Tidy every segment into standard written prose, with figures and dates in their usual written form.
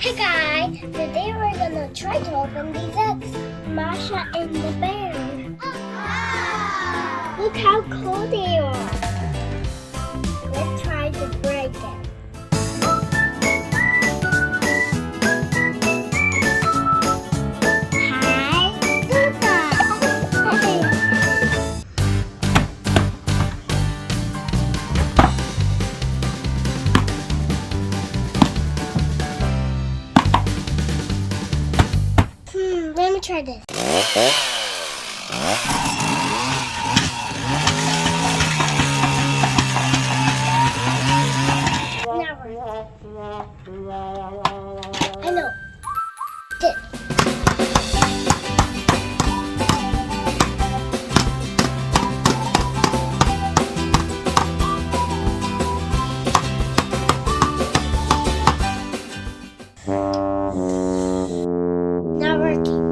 Hey guys, today we're gonna try to open these eggs. Masha and the Bear. Look how cool they are. Let's try to break it. Hi, Zuza. Let me try this. I know. This. Not working.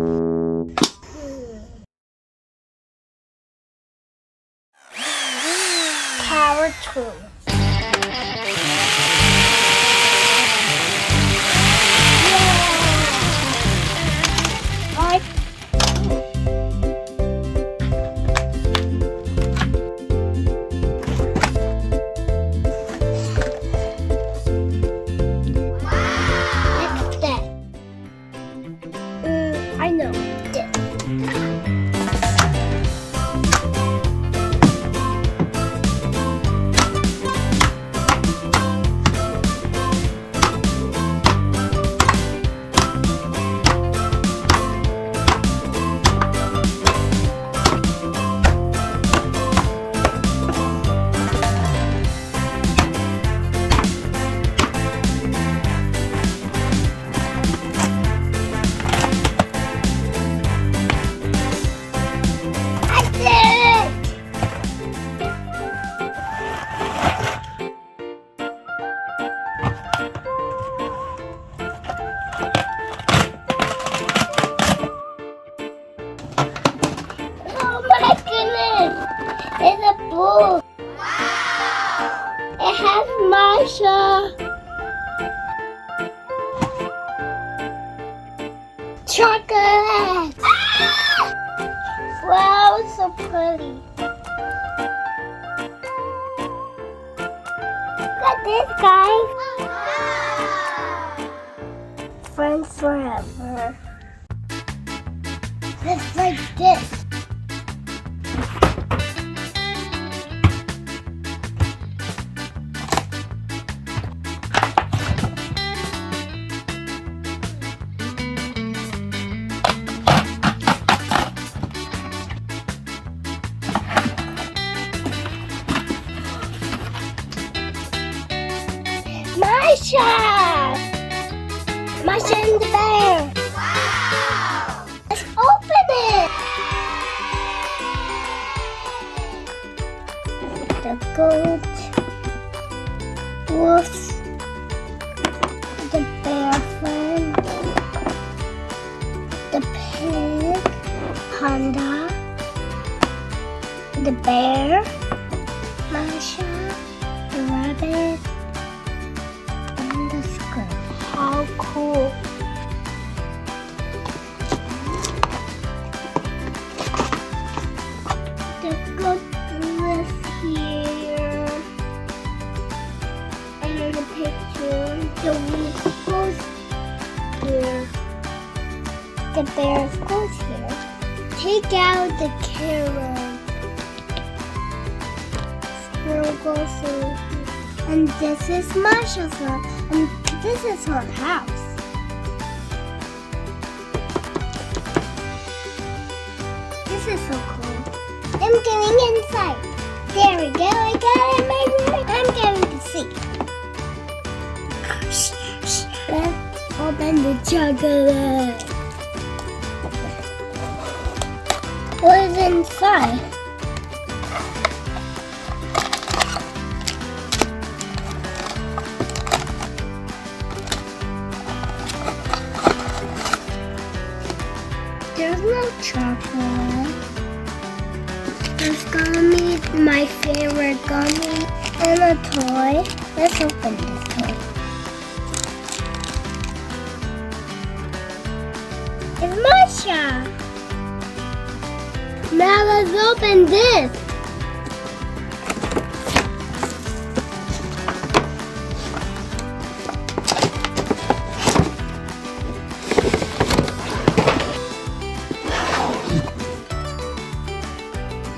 Power tool. I know. This. It's a book. Wow! It has Masha. Chocolate. Ah! Wow, it's so pretty. Look at this, guys. Wow. Friends forever. It's like this. Masha! Masha and the Bear! Wow! Let's open it! The goat, wolf, the bear friend, the pig, panda, the bear, Masha, the rabbit, how cool. The goat lives here. And in the picture, the wolf goes here. The bear goes here. Take out the carrot. Squirrel goes here. And this is Masha's house. And this is her house. This is so cool. I'm getting inside. There we go. I got it, baby. I'm getting to see. Let's open the chocolate. What is inside? There's no chocolate. There's gummy, my favorite gummy, and a toy. Let's open this toy. It's Masha. Now let's open this.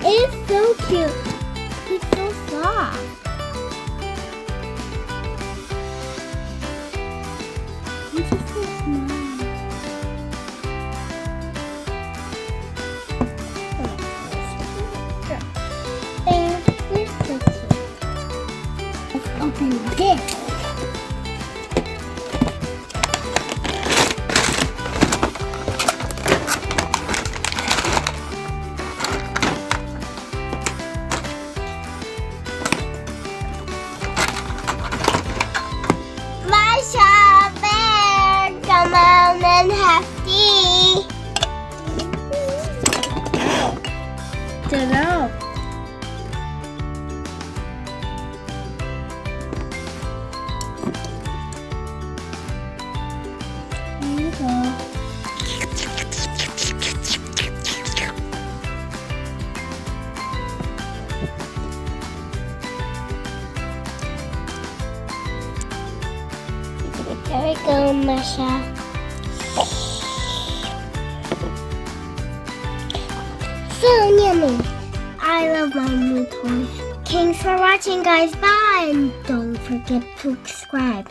It's so cute. It's so soft. It's just so small. And this is cute. Let's open this. Masha Bear, come on and have tea. Ta-da. Here you go. There we go, Masha. So yummy. I love my new toys. Thanks for watching, guys. Bye. And don't forget to subscribe.